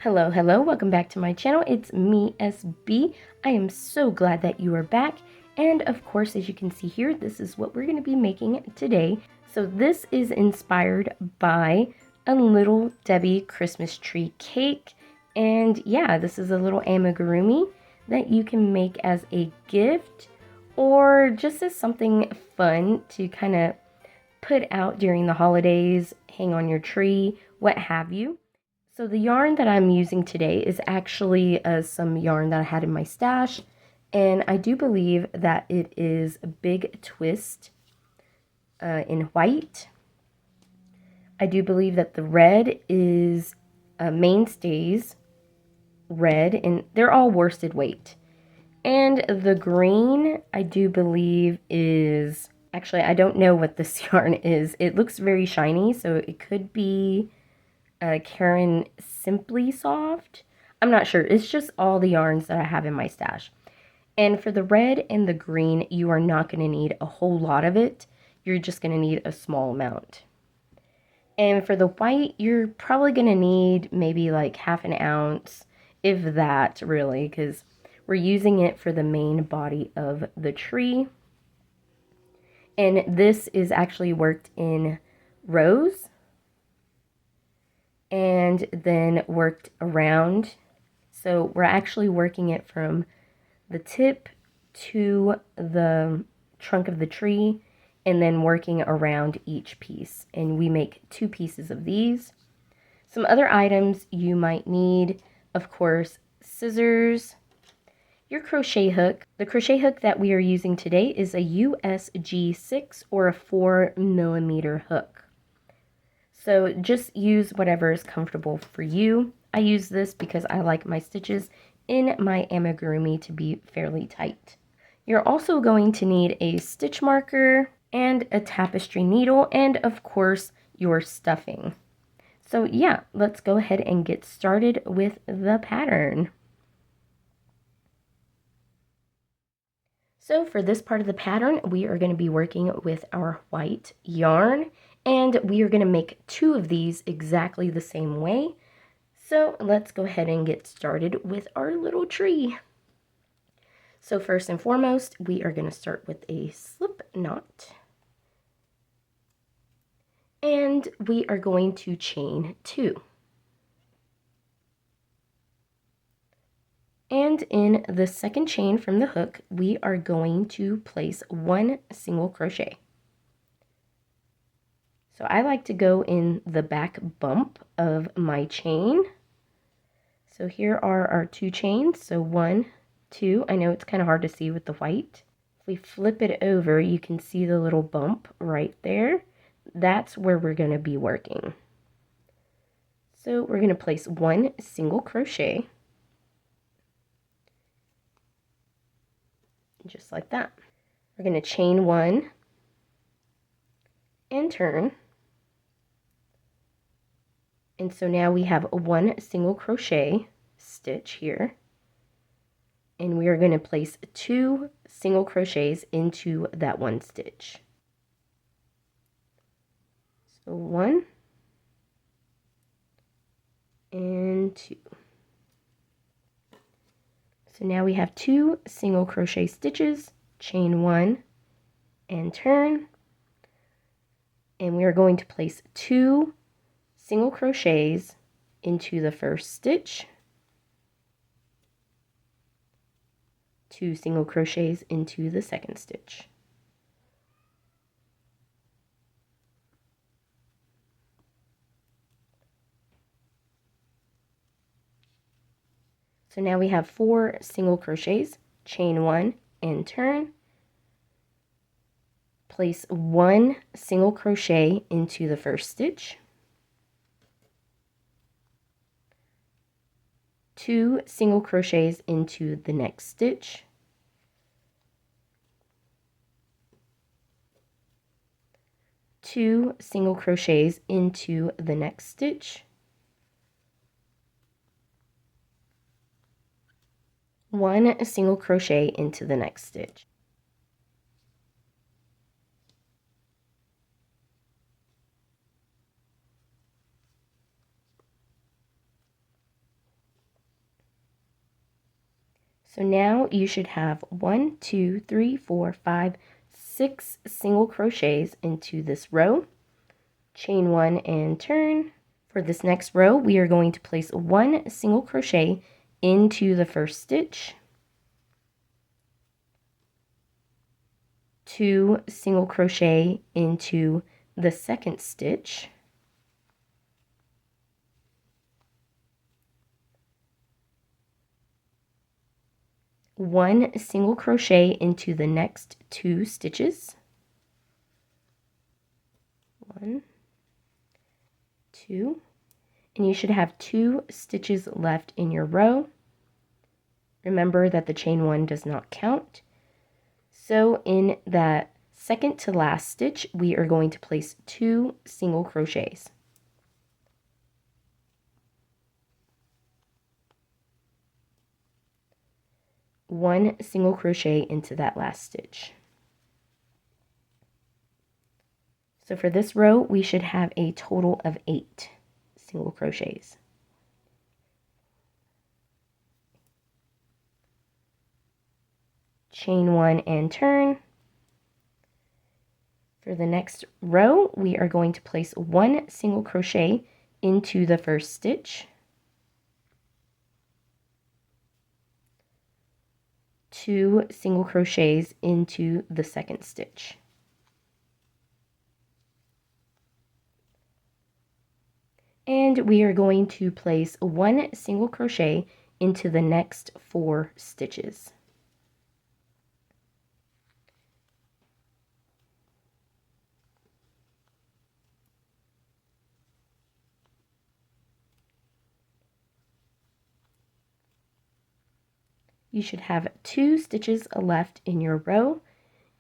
Hello, hello, welcome back to my channel. It's me, SB. I am so glad that you are back. And of course, as you can see here, this is what we're going to be making today. So this is inspired by a little Debbie Christmas tree cake. And yeah, this is a little amigurumi that you can make as a gift or just as something fun to kind of put out during the holidays, hang on your tree, what have you. So the yarn that I'm using today is actually some yarn that I had in my stash, and I do believe that it is a big twist in white. I do believe that the red is mainstays red, and they're all worsted weight. And the green, I do believe is, actually I don't know what this yarn is. It looks very shiny, so it could be Karen Simply Soft. I'm not sure. It's just all the yarns that I have in my stash. And for the red and the green, you are not going to need a whole lot of it. You're just going to need a small amount. And for the white, you're probably going to need maybe like half an ounce, if that really, because we're using it for the main body of the tree. And this is actually worked in rows and then worked around. So we're actually working it from the tip to the trunk of the tree and then working around each piece. And we make 2 pieces of these. Some other items you might need, of course, scissors, your crochet hook. The crochet hook that we are using today is a USG 6 or a 4mm hook. So just use whatever is comfortable for you. I use this because I like my stitches in my amigurumi to be fairly tight. You're also going to need a stitch marker and a tapestry needle and of course your stuffing. So yeah, let's go ahead and get started with the pattern. So for this part of the pattern, we are going to be working with our white yarn, and we are going to make 2 of these exactly the same way. So let's go ahead and get started with our little tree. So first and foremost, we are going to start with a slip knot. And we are going to chain 2. And in the second chain from the hook, we are going to place 1 single crochet. So I like to go in the back bump of my chain. So here are our 2 chains. So 1, 2. I know it's kind of hard to see with the white. If we flip it over, you can see the little bump right there. That's where we're going to be working. So we're going to place 1 single crochet. Just like that. We're going to chain 1 and turn. And so now we have 1 single crochet stitch here. And we are going to place 2 single crochets into that 1 stitch. So 1 and 2. So now we have 2 single crochet stitches, chain 1 and turn. And we are going to place 2 single crochets into the first stitch, 2 single crochets into the second stitch. So now we have 4 single crochets, chain 1 and turn. Place 1 single crochet into the first stitch, 2 single crochets into the next stitch, 2 single crochets into the next stitch, 1 single crochet into the next stitch. So now you should have 1, 2, 3, 4, 5, 6 single crochets into this row. Chain 1 and turn. For this next row, we are going to place 1 single crochet into the first stitch, 2 single crochet into the second stitch, 1 single crochet into the next 2 stitches, 1, 2, and you should have 2 stitches left in your row. Remember that the chain 1 does not count. So in that second to last stitch, we are going to place 2 single crochets. One single crochet into that last stitch. So for this row, we should have a total of 8 single crochets. Chain 1 and turn. For the next row, we are going to place 1 single crochet into the first stitch, 2 single crochets into the second stitch, and we are going to place 1 single crochet into the next 4 stitches. You should have 2 stitches left in your row.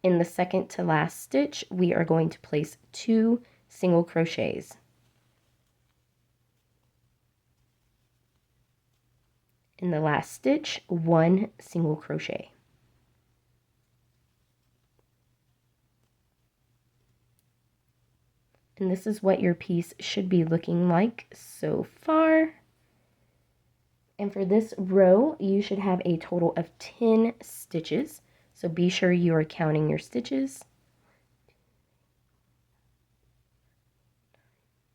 In the second to last stitch, we are going to place 2 single crochets. In the last stitch, 1 single crochet. And this is what your piece should be looking like so far. And for this row, you should have a total of 10 stitches. So be sure you are counting your stitches.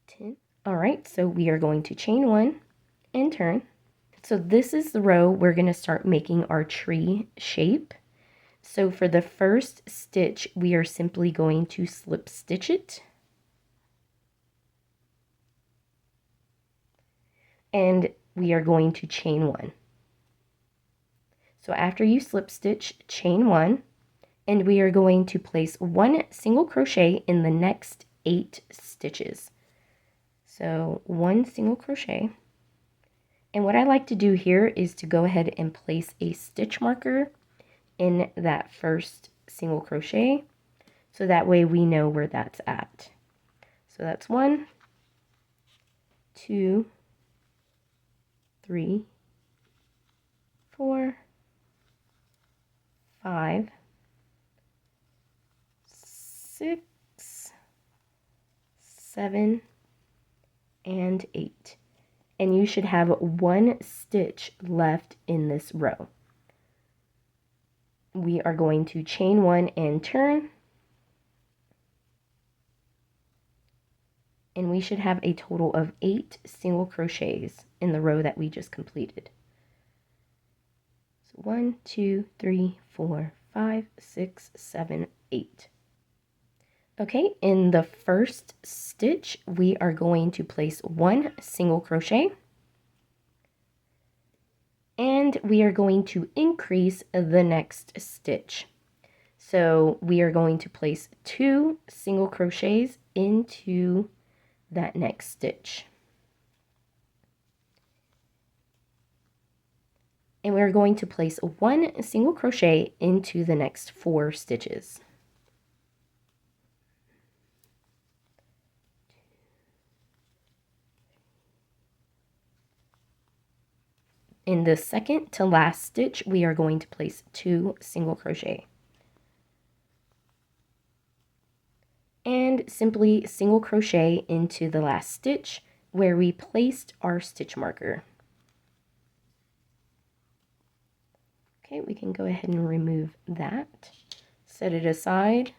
10. All right, so we are going to chain 1 and turn. So this is the row we're going to start making our tree shape. So for the first stitch, we are simply going to slip stitch it. And we are going to chain 1. So after you slip stitch, chain 1, and we are going to place 1 single crochet in the next 8 stitches. So 1 single crochet. And what I like to do here is to go ahead and place a stitch marker in that first single crochet, so that way we know where that's at. So that's 1, 2, 3, 4, 5, 6, 7, and 8. And you should have 1 stitch left in this row. We are going to chain 1 and turn. And we should have a total of 8 single crochets in the row that we just completed. So 1, 2, 3, 4, 5, 6, 7, 8. Okay, in the first stitch, we are going to place 1 single crochet. And we are going to increase the next stitch. So we are going to place 2 single crochets into that next stitch. And we're going to place 1 single crochet into the next 4 stitches. In the second to last stitch, we are going to place 2 single crochet. And simply single crochet into the last stitch where we placed our stitch marker. Okay, we can go ahead and remove that. Set it aside.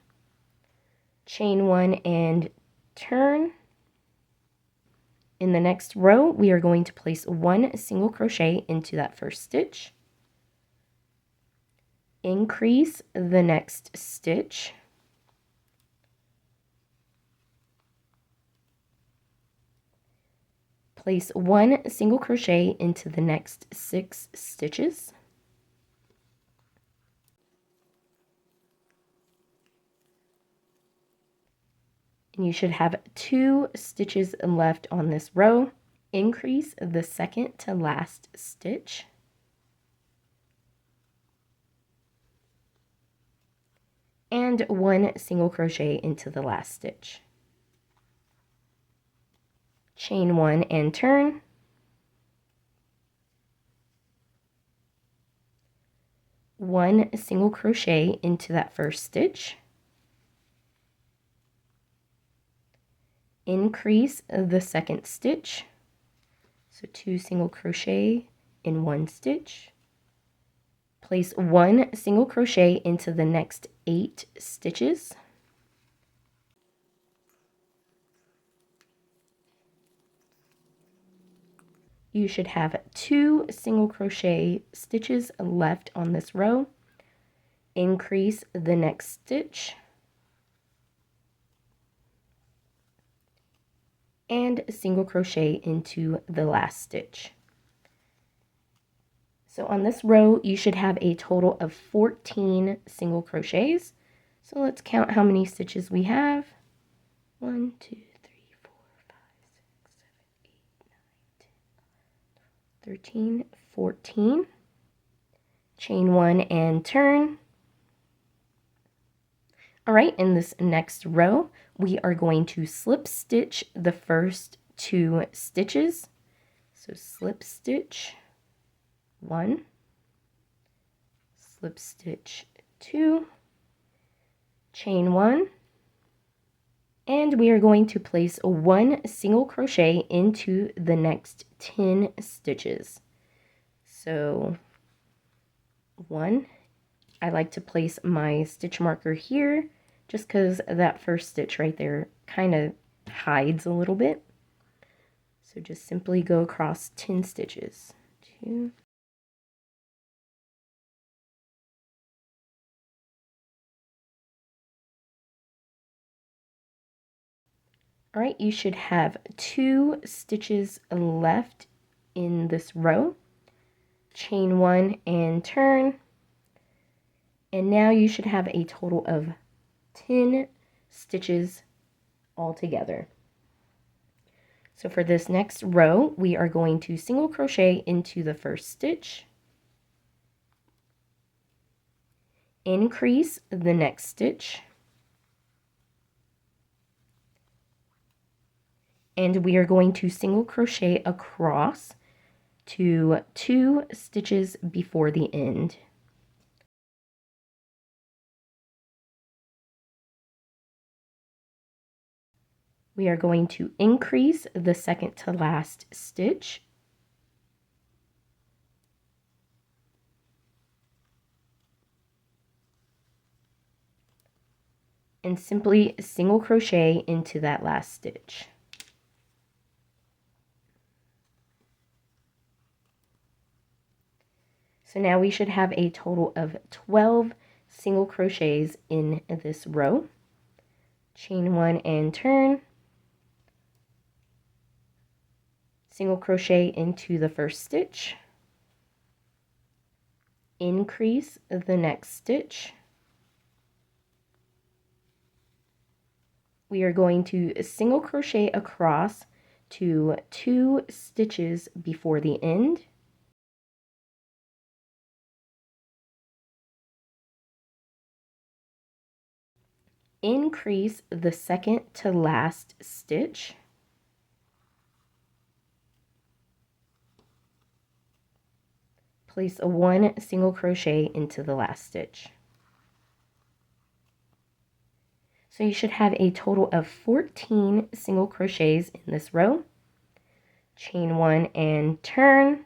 Chain 1 and turn. In the next row, we are going to place 1 single crochet into that first stitch. Increase the next stitch. Place 1 single crochet into the next 6 stitches. And you should have 2 stitches left on this row. Increase the second to last stitch. And 1 single crochet into the last stitch. Chain 1 and turn. One single crochet into that first stitch. Increase the second stitch. So 2 single crochet in 1 stitch. Place 1 single crochet into the next 8 stitches. You should have 2 single crochet stitches left on this row. Increase the next stitch. And single crochet into the last stitch. So on this row, you should have a total of 14 single crochets. So let's count how many stitches we have. 1, 2, 3, 4, 5, 6, 7, 8, 9, 10, 13, 14. Chain 1 and turn. All right, in this next row, we are going to slip stitch the first 2 stitches. So slip stitch 1, slip stitch 2, chain 1, and we are going to place 1 single crochet into the next 10 stitches. So 1, I like to place my stitch marker here just because that first stitch right there kind of hides a little bit. So just simply go across 10 stitches. 2. All right, you should have 2 stitches left in this row. Chain 1 and turn. And now you should have a total of 10 stitches all together. So for this next row, we are going to single crochet into the first stitch. Increase the next stitch. And we are going to single crochet across to 2 stitches before the end. We are going to increase the second to last stitch. And simply single crochet into that last stitch. So now we should have a total of 12 single crochets in this row. Chain 1 and turn. Single crochet into the first stitch. Increase the next stitch. We are going to single crochet across to 2 stitches before the end. Increase the second to last stitch. Place a 1 single crochet into the last stitch. So you should have a total of 14 single crochets in this row. Chain 1 and turn.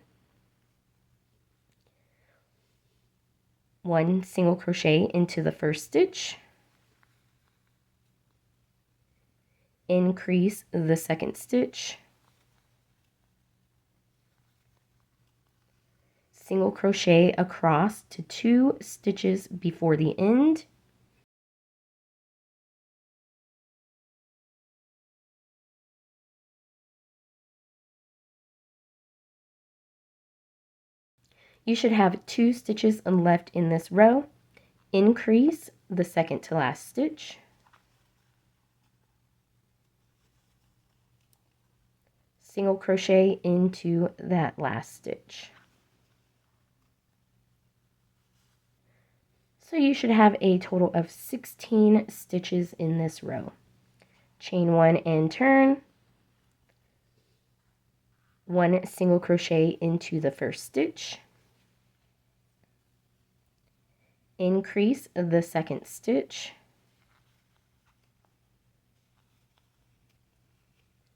1 single crochet into the first stitch, increase the second stitch, single crochet across to 2 stitches before the end, you should have 2 stitches left in this row, increase the second to last stitch, single crochet into that last stitch. So you should have a total of 16 stitches in this row. Chain 1 and turn, 1 single crochet into the first stitch, increase the second stitch,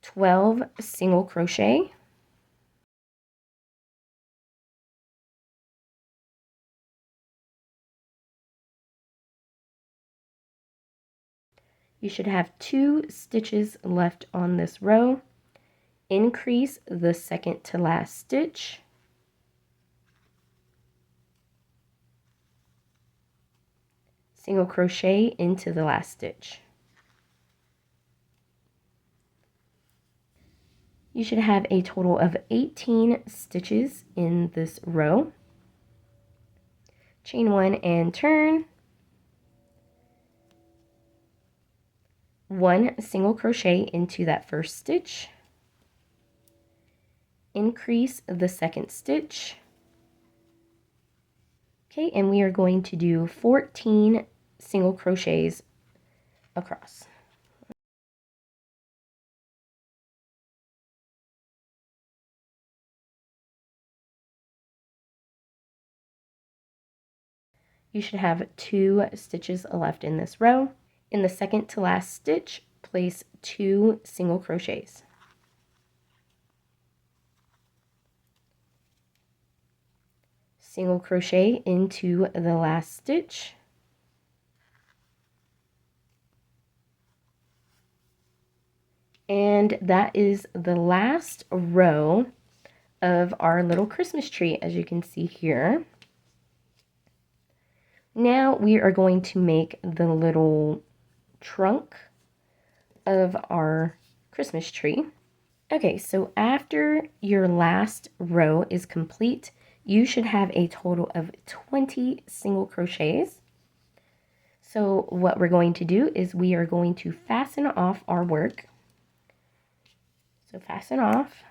12 single crochet, you should have 2 stitches left on this row, increase the second to last stitch, single crochet into the last stitch. You should have a total of 18 stitches in this row. Chain 1 and turn, 1 single crochet into that first stitch, increase the second stitch. Okay, and we are going to do 14 single crochets across. You should have 2 stitches left in this row. In the second to last stitch, place 2 single crochets. Single crochet into the last stitch, and that is the last row of our little Christmas tree, as you can see here. Now we are going to make the little trunk of our Christmas tree. Okay, so after your last row is complete, you should have a total of 20 single crochets. So what we're going to do is we are going to fasten off our work. So fasten off.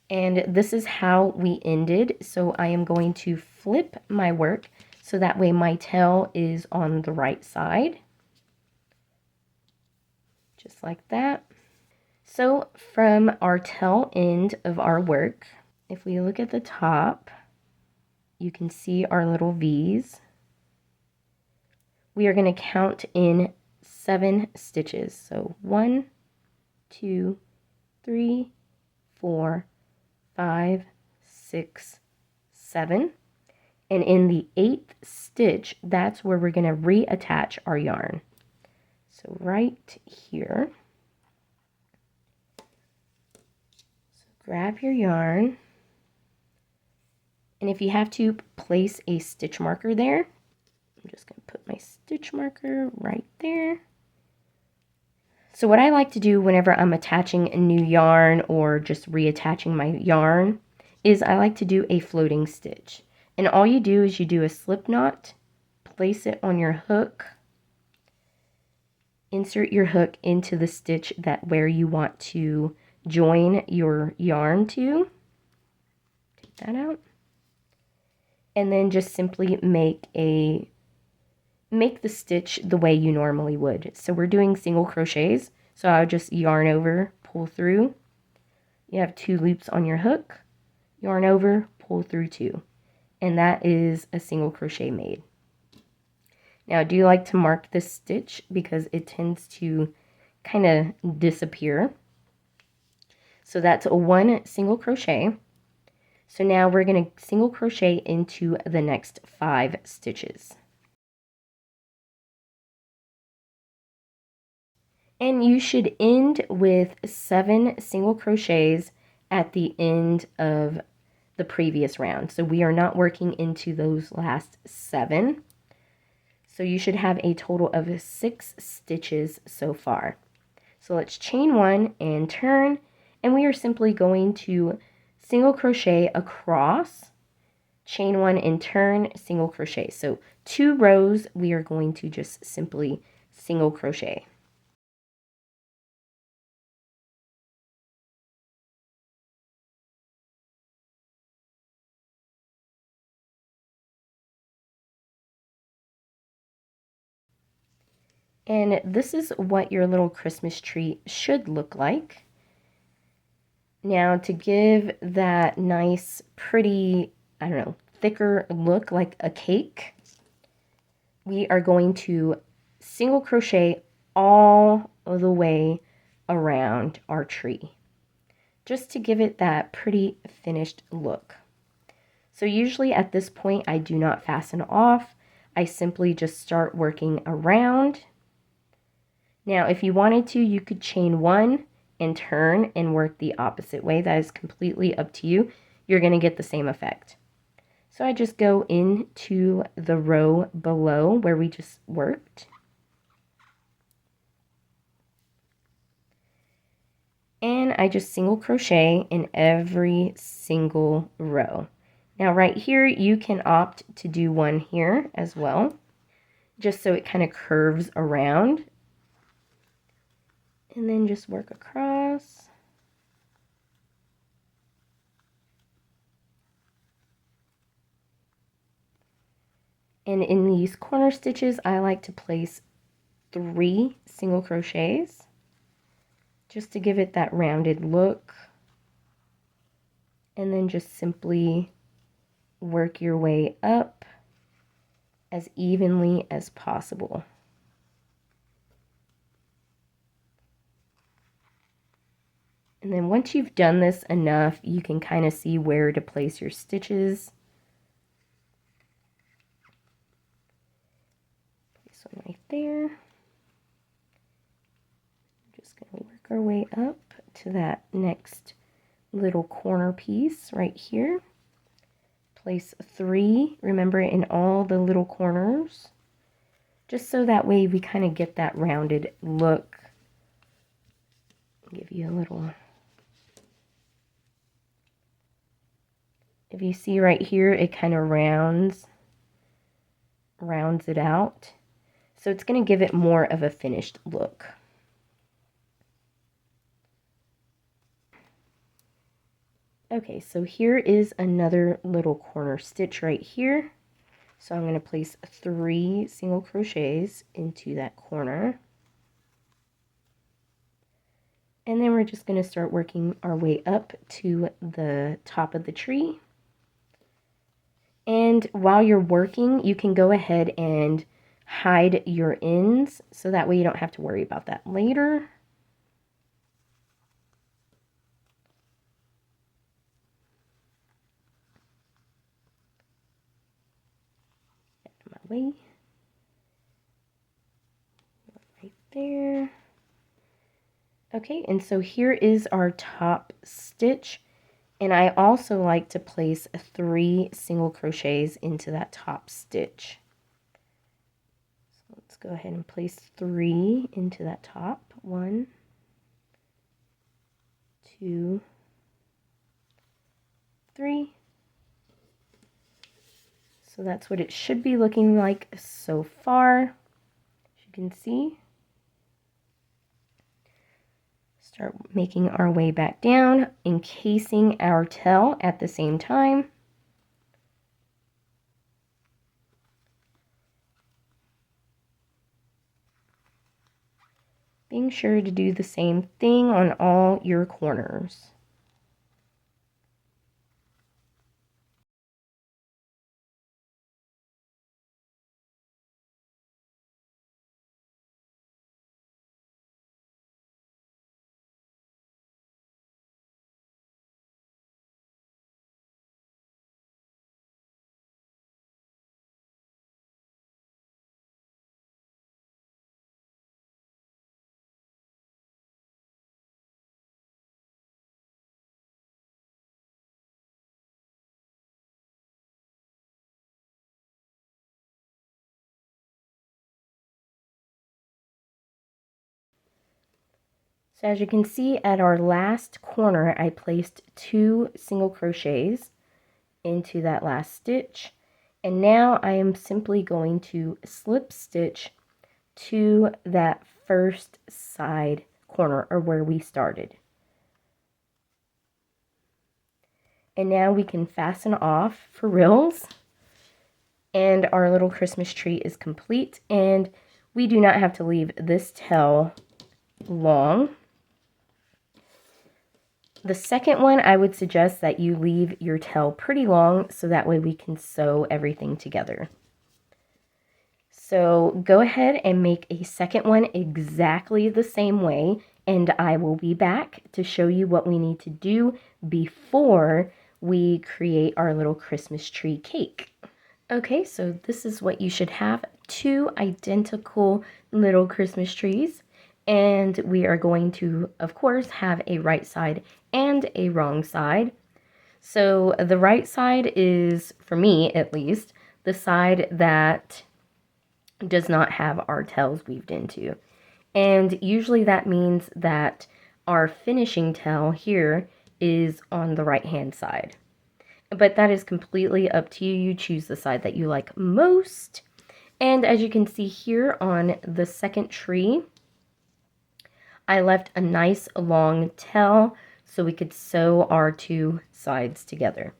And this is how we ended. So I am going to flip my work so that way my tail is on the right side. Just like that. So from our tail end of our work, if we look at the top, you can see our little V's. We are going to count in 7 stitches. So 1, 2, 3, 4, 5, 6, 7. And in the 8th stitch, that's where we're going to reattach our yarn. So right here. So grab your yarn. And if you have to, place a stitch marker there. I'm just going to put my stitch marker right there. So what I like to do whenever I'm attaching a new yarn or just reattaching my yarn is I like to do a floating stitch. And all you do is you do a slip knot, place it on your hook, insert your hook into the stitch where you want to join your yarn to. Take that out. And then just simply make the stitch the way you normally would. So we're doing single crochets. So I'll just yarn over, pull through. You have 2 loops on your hook, yarn over, pull through 2. And that is a single crochet made. Now, I do like to mark this stitch because it tends to kind of disappear. So that's a 1 single crochet. So now we're going to single crochet into the next 5 stitches. And you should end with 7 single crochets at the end of the previous round. So we are not working into those last 7. So you should have a total of 6 stitches so far. So let's chain 1 and turn, and we are simply going to single crochet across, chain 1 and turn, single crochet. So 2 rows we are going to just simply single crochet. And this is what your little Christmas tree should look like. Now to give that nice, pretty, I don't know, thicker look like a cake, we are going to single crochet all the way around our tree, just to give it that pretty finished look. So usually at this point, I do not fasten off. I simply just start working around. Now, if you wanted to, you could chain 1 and turn and work the opposite way. That is completely up to you. You're going to get the same effect. So I just go into the row below where we just worked. And I just single crochet in every single row. Now right here, you can opt to do one here as well, just so it kind of curves around. And then just work across. And in these corner stitches, I like to place 3 single crochets just to give it that rounded look. And then just simply work your way up as evenly as possible. And then once you've done this enough, you can kind of see where to place your stitches. Place one right there. Just going to work our way up to that next little corner piece right here. Place 3, remember, in all the little corners, just so that way we kind of get that rounded look. Give you a little, if you see right here, it kind of rounds it out. So it's going to give it more of a finished look. Okay, so here is another little corner stitch right here. So I'm going to place 3 single crochets into that corner. And then we're just going to start working our way up to the top of the tree. And while you're working, you can go ahead and hide your ends, so that way you don't have to worry about that later. Out of my way. Right there. Okay, and so here is our top stitch. And I also like to place 3 single crochets into that top stitch. So let's go ahead and place 3 into that top. 1, 2, 3. So that's what it should be looking like so far, as you can see. Start making our way back down, encasing our tail at the same time. Being sure to do the same thing on all your corners. So as you can see at our last corner, I placed 2 single crochets into that last stitch. And now I am simply going to slip stitch to that first side corner, or where we started. And now we can fasten off for reals. And our little Christmas tree is complete. And we do not have to leave this tail long. The second one, I would suggest that you leave your tail pretty long so that way we can sew everything together. So go ahead and make a second one exactly the same way, and I will be back to show you what we need to do before we create our little Christmas tree cake. Okay, so this is what you should have: 2 identical little Christmas trees. And we are going to, of course, have a right side and a wrong side. So the right side is, for me at least, the side that does not have our tails weaved into. And usually that means that our finishing tail here is on the right hand side. But that is completely up to you. You choose the side that you like most. And as you can see here on the second tree, I left a nice long tail so we could sew our 2 sides together.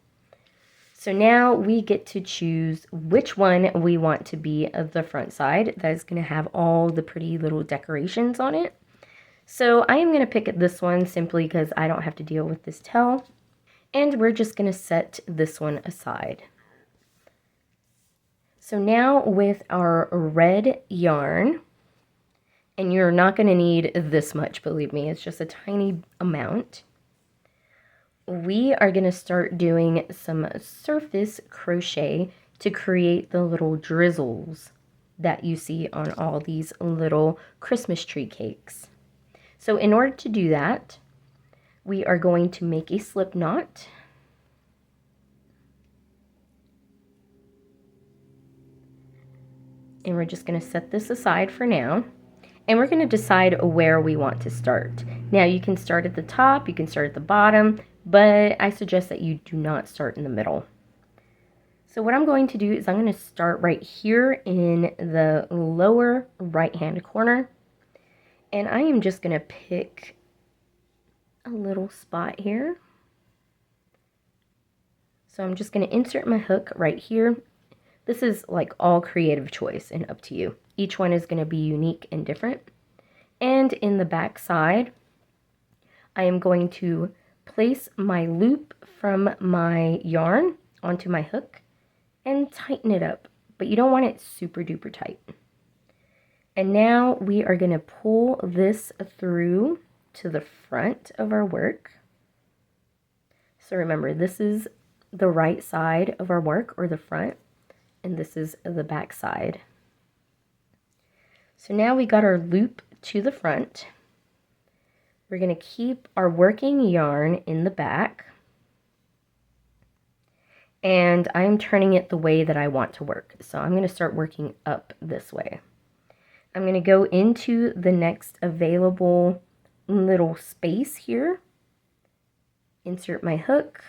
So now we get to choose which one we want to be the front side. That is going to have all the pretty little decorations on it. So I am going to pick this one simply because I don't have to deal with this tail. And we're just going to set this one aside. So now with our red yarn, and you're not going to need this much, believe me, it's just a tiny amount. We are going to start doing some surface crochet to create the little drizzles that you see on all these little Christmas tree cakes. So in order to do that, we are going to make a slip knot. And we're just going to set this aside for now. And we're going to decide where we want to start. Now you can start at the top, you can start at the bottom, but I suggest that you do not start in the middle. So what I'm going to do is I'm going to start right here in the lower right hand corner. And I am just going to pick a little spot here. So I'm just going to insert my hook right here. This is like all creative choice and up to you. Each one is going to be unique and different. And in the back side, I am going to place my loop from my yarn onto my hook and tighten it up, but you don't want it super duper tight. And now we are going to pull this through to the front of our work. So remember, this is the right side of our work, or the front, and this is the back side. So now we got our loop to the front. We're going to keep our working yarn in the back. And I'm turning it the way that I want to work. So I'm going to start working up this way. I'm going to go into the next available little space here. Insert my hook.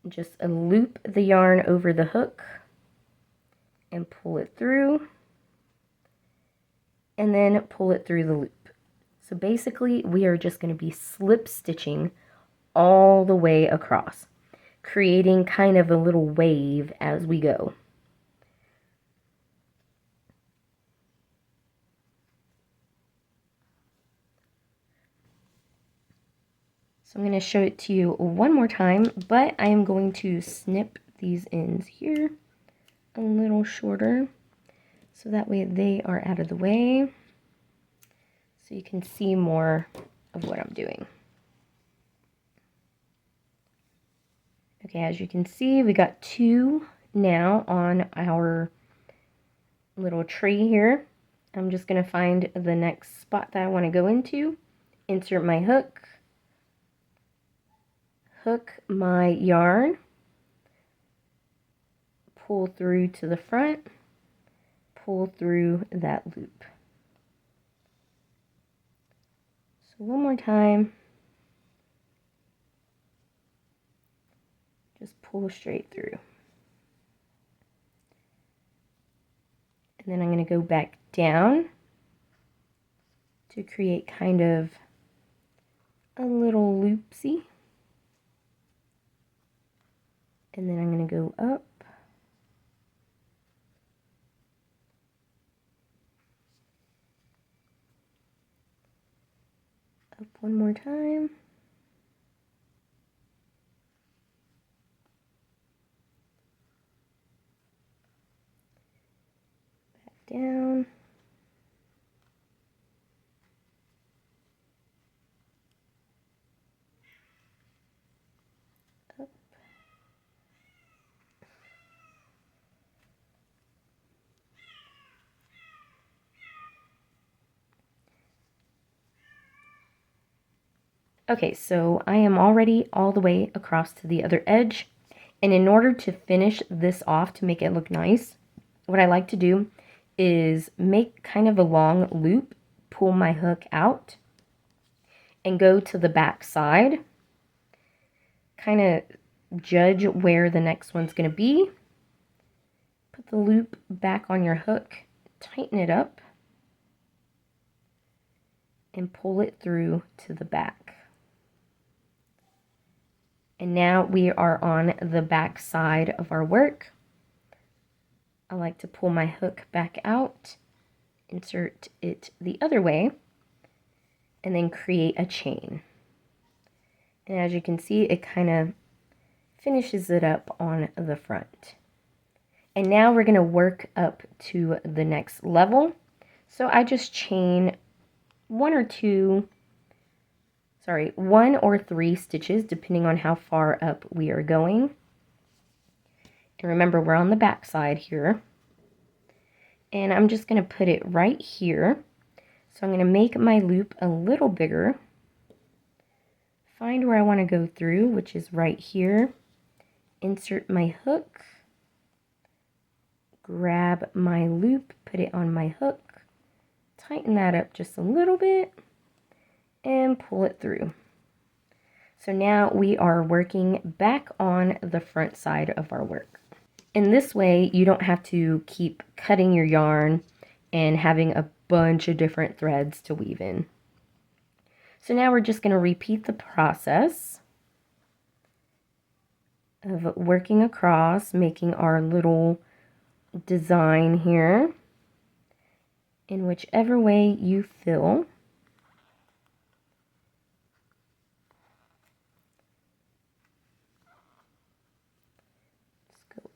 Just loop the yarn over the hook and pull it through. And then pull it through the loop. So basically we are just going to be slip stitching all the way across, creating kind of a little wave as we go. So I'm going to show it to you one more time, but I am going to snip these ends here a little shorter, so that way they are out of the way, so you can see more of what I'm doing. Okay, as you can see, we got 2 now on our little tree here. I'm just going to find the next spot that I want to go into, insert my hook, hook my yarn, pull through to the front, pull through that loop. So one more time. Just pull straight through. And then I'm going to go back down to create kind of a little loopsy. And then I'm going to go up. Up one more time. Back down. Up. Okay, so I am already all the way across to the other edge. And in order to finish this off to make it look nice, what I like to do is make kind of a long loop, pull my hook out, and go to the back side. Kind of judge where the next one's going to be. Put the loop back on your hook, tighten it up, and pull it through to the back. And now we are on the back side of our work. I like to pull my hook back out, insert it the other way, and then create a chain. And as you can see, it kind of finishes it up on the front. And now we're going to work up to the next level. So I just chain one or three stitches depending on how far up we are going. And remember, we're on the back side here. And I'm just going to put it right here. So I'm going to make my loop a little bigger. Find where I want to go through, which is right here. Insert my hook. Grab my loop, put it on my hook. Tighten that up just a little bit. And pull it through. So now we are working back on the front side of our work. In this way, you don't have to keep cutting your yarn and having a bunch of different threads to weave in. So now we're just going to repeat the process of working across, making our little design here in whichever way you feel.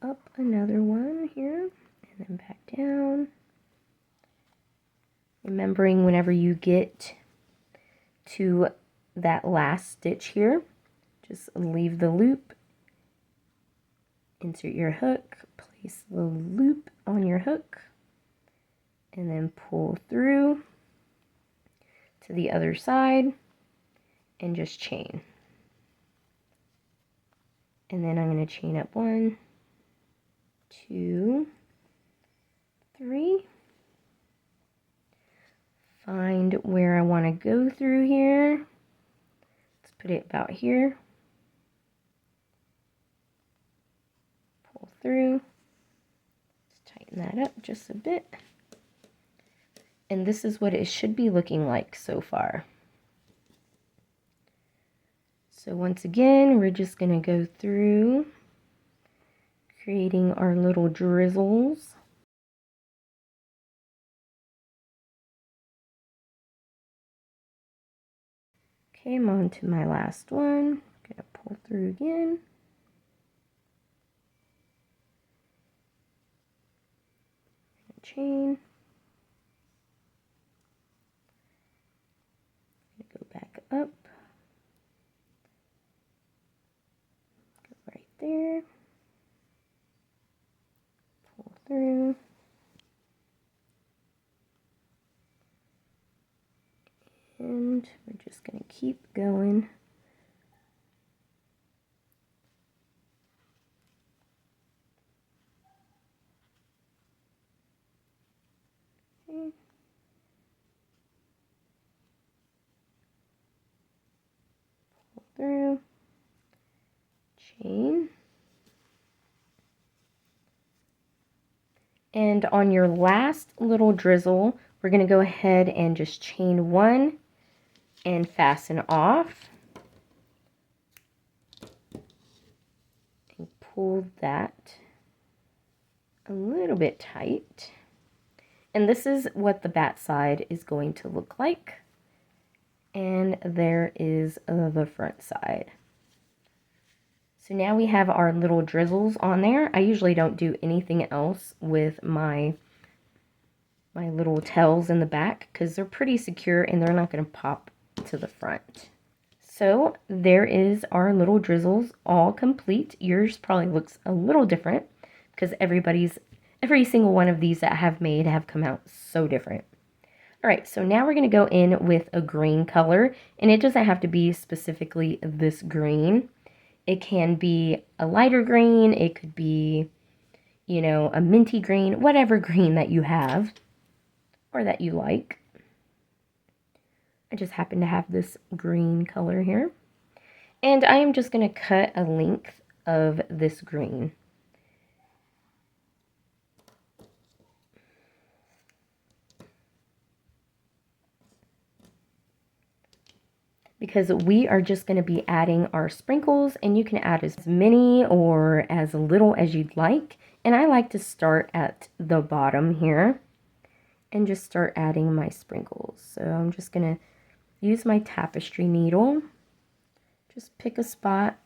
Up another one here and then back down. Remembering whenever you get to that last stitch here, just leave the loop, insert your hook, place the loop on your hook, and then pull through to the other side and just chain. And then I'm going to chain up 1, 2, 3. Find where I want to go through here. Let's put it about here. Pull through. Let's tighten that up just a bit. And this is what it should be looking like so far. So once again, we're just going to go through creating our little drizzles. Okay, I'm on to my last one. I'm going to pull through again. Chain. Go back up. Go right there. Pull through. And we're just going to keep going. Okay. through, chain. And on your last little drizzle, we're going to go ahead and just chain one and fasten off. And pull that a little bit tight. And this is what the back side is going to look like. And there is the front side. So now we have our little drizzles on there. I usually don't do anything else with my little tails in the back because they're pretty secure and they're not going to pop to the front. So there is our little drizzles all complete. Yours probably looks a little different because every single one of these that I have made have come out so different. All right, so now we're going to go in with a green color, and it doesn't have to be specifically this green. It can be a lighter green, it could be, you know, a minty green, whatever green that you have or that you like. I just happen to have this green color here. And I am just going to cut a length of this green. Because we are just going to be adding our sprinkles, and you can add as many or as little as you'd like. And I like to start at the bottom here and just start adding my sprinkles. So I'm just going to use my tapestry needle, just pick a spot,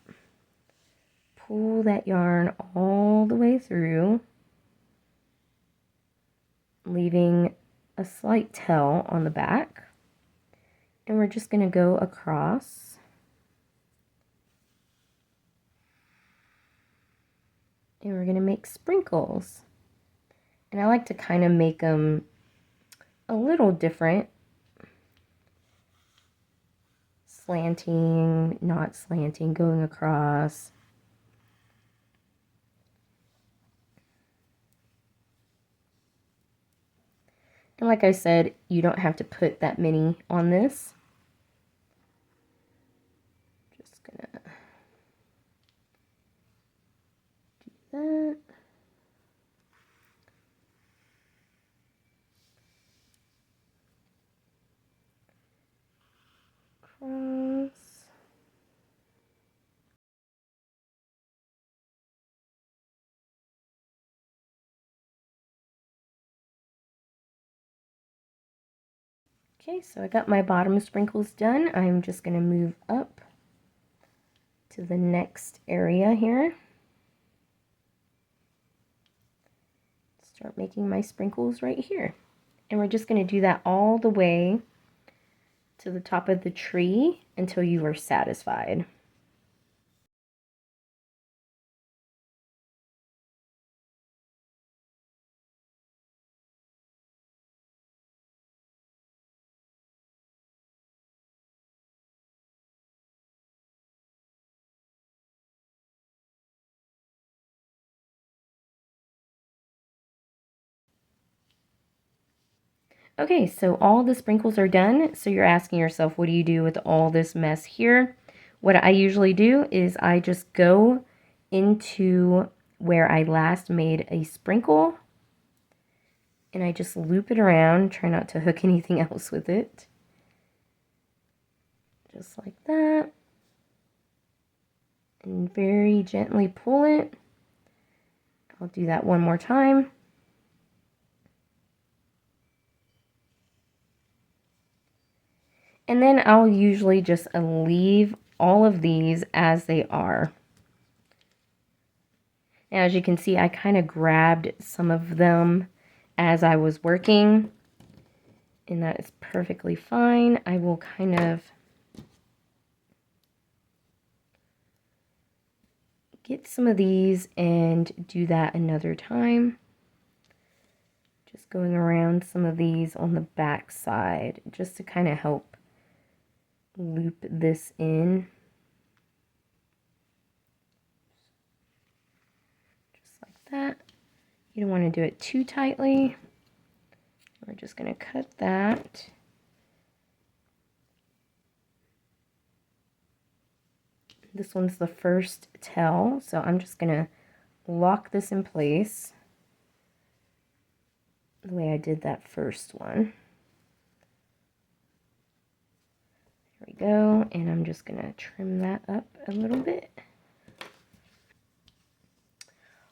pull that yarn all the way through, leaving a slight tail on the back. And we're just going to go across. And we're going to make sprinkles. And I like to kind of make them a little different. Slanting, not slanting, going across. And like I said, you don't have to put that many on this. Just gonna do that. Cross. Okay, so I got my bottom sprinkles done. I'm just going to move up to the next area here. Start making my sprinkles right here. And we're just going to do that all the way to the top of the tree until you are satisfied. Okay, so all the sprinkles are done. So you're asking yourself, what do you do with all this mess here? What I usually do is I just go into where I last made a sprinkle and I just loop it around, try not to hook anything else with it. Just like that. And very gently pull it. I'll do that one more time. And then I'll usually just leave all of these as they are. Now, as you can see, I kind of grabbed some of them as I was working, and that is perfectly fine. I will kind of get some of these and do that another time. Just going around some of these on the back side, just to kind of help loop this in. Just like that. You don't want to do it too tightly. We're just going to cut that. This one's the first tail, so I'm just going to lock this in place the way I did that first one. There we go, and I'm just going to trim that up a little bit.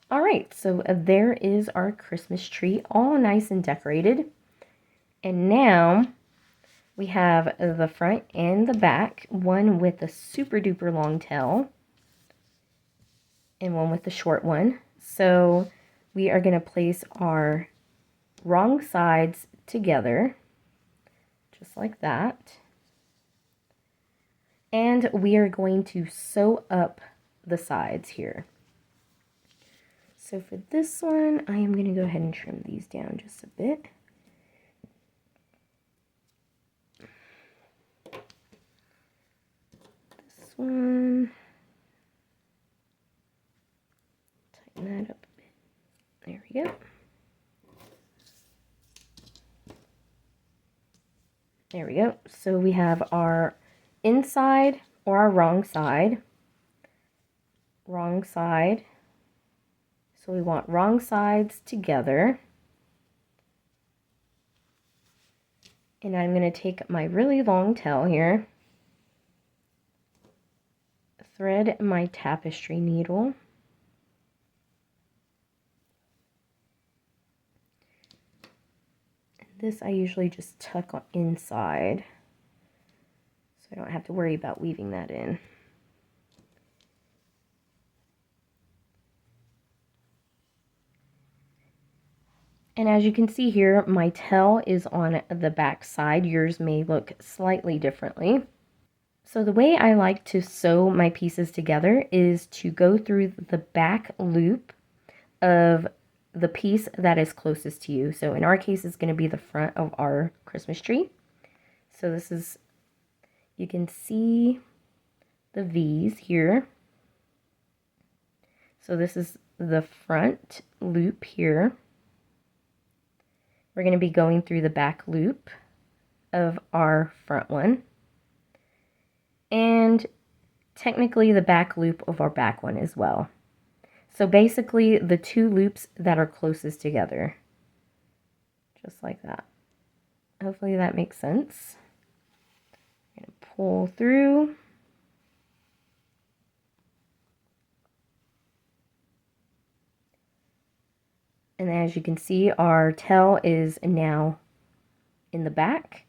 All right, so there is our Christmas tree, all nice and decorated. And now we have the front and the back, one with a super duper long tail and one with the short one. So we are going to place our wrong sides together, just like that. And we are going to sew up the sides here. So for this one, I am going to go ahead and trim these down just a bit. This one, tighten that up a bit. There we go. There we go. So we have our inside or our wrong side. Wrong side. So we want wrong sides together. And I'm going to take my really long tail here, thread my tapestry needle, and this I usually just tuck on inside, so I don't have to worry about weaving that in. And as you can see here, my tail is on the back side. Yours may look slightly differently. So the way I like to sew my pieces together is to go through the back loop of the piece that is closest to you. So in our case, it's going to be the front of our Christmas tree. So this is, you can see the V's here. So this is the front loop here. We're going to be going through the back loop of our front one, and technically the back loop of our back one as well. So basically the two loops that are closest together, just like that. Hopefully that makes sense. I'm going to pull through. And as you can see, our tail is now in the back.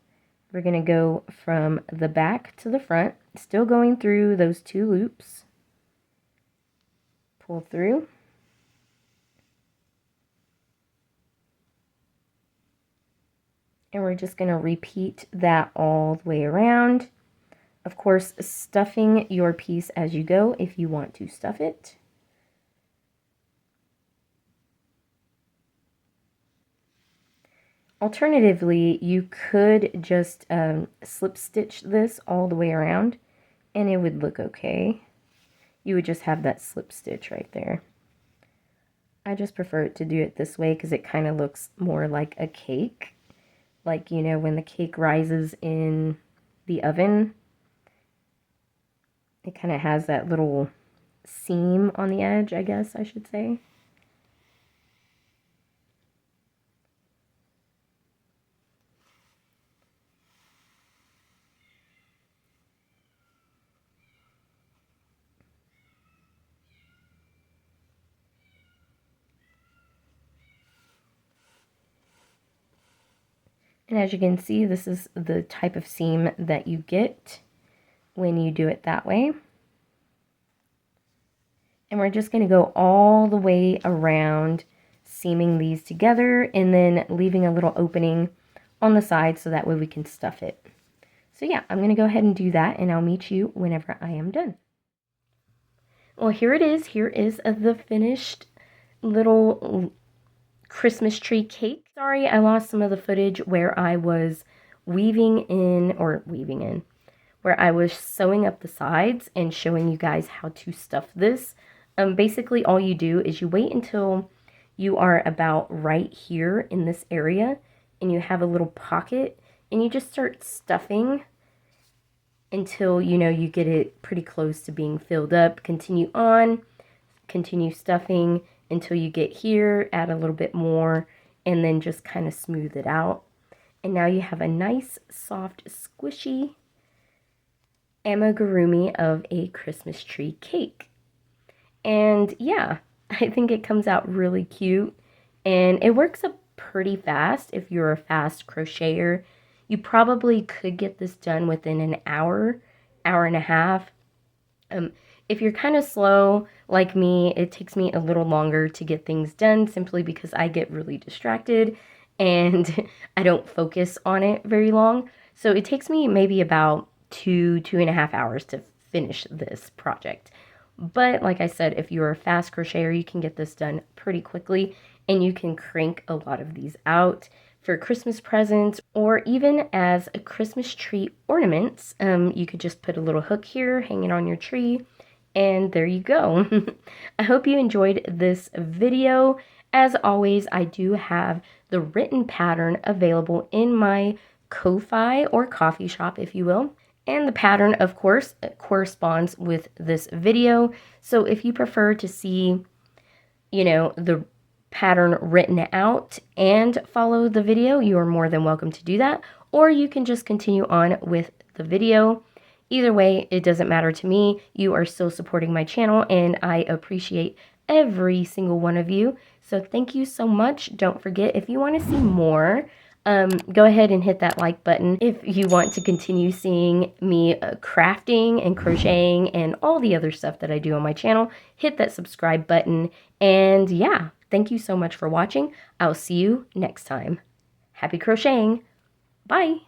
We're going to go from the back to the front, still going through those two loops. Pull through. And we're just going to repeat that all the way around. Of course, stuffing your piece as you go if you want to stuff it. Alternatively, you could just slip stitch this all the way around and it would look okay. You would just have that slip stitch right there. I just prefer to do it this way because it kind of looks more like a cake. Like, you know, when the cake rises in the oven, it kind of has that little seam on the edge, I guess I should say. And as you can see, this is the type of seam that you get when you do it that way. And we're just going to go all the way around, seaming these together and then leaving a little opening on the side so that way we can stuff it. So yeah, I'm going to go ahead and do that, and I'll meet you whenever I am done. Well, here it is. Here is the finished little Christmas tree cake. Sorry, I lost some of the footage where I was where I was sewing up the sides and showing you guys how to stuff this. Basically all you do is you wait until you are about right here in this area and you have a little pocket and you just start stuffing until you get it pretty close to being filled up. Continue on, continue stuffing until you get here, add a little bit more, and then just kind of smooth it out. And now you have a nice, soft, squishy amigurumi of a Christmas tree cake. And yeah, I think it comes out really cute, and it works up pretty fast. If you're a fast crocheter, you probably could get this done within an hour, hour and a half. If you're kind of slow like me, it takes me a little longer to get things done simply because I get really distracted and I don't focus on it very long. So it takes me maybe about 2.5 hours to finish this project. But like I said, if you're a fast crocheter, you can get this done pretty quickly, and you can crank a lot of these out for Christmas presents or even as a Christmas tree ornaments. You could just put a little hook here hanging on your tree, and there you go. I hope you enjoyed this video. As always, I do have the written pattern available in my Ko-Fi or coffee shop, if you will. And the pattern, of course, corresponds with this video. So if you prefer to see, the pattern written out and follow the video, you are more than welcome to do that. Or you can just continue on with the video. Either way, it doesn't matter to me. You are still supporting my channel, and I appreciate every single one of you. So thank you so much. Don't forget, if you want to see more, go ahead and hit that like button. If you want to continue seeing me crafting and crocheting and all the other stuff that I do on my channel, hit that subscribe button. And yeah, thank you so much for watching. I'll see you next time. Happy crocheting. Bye.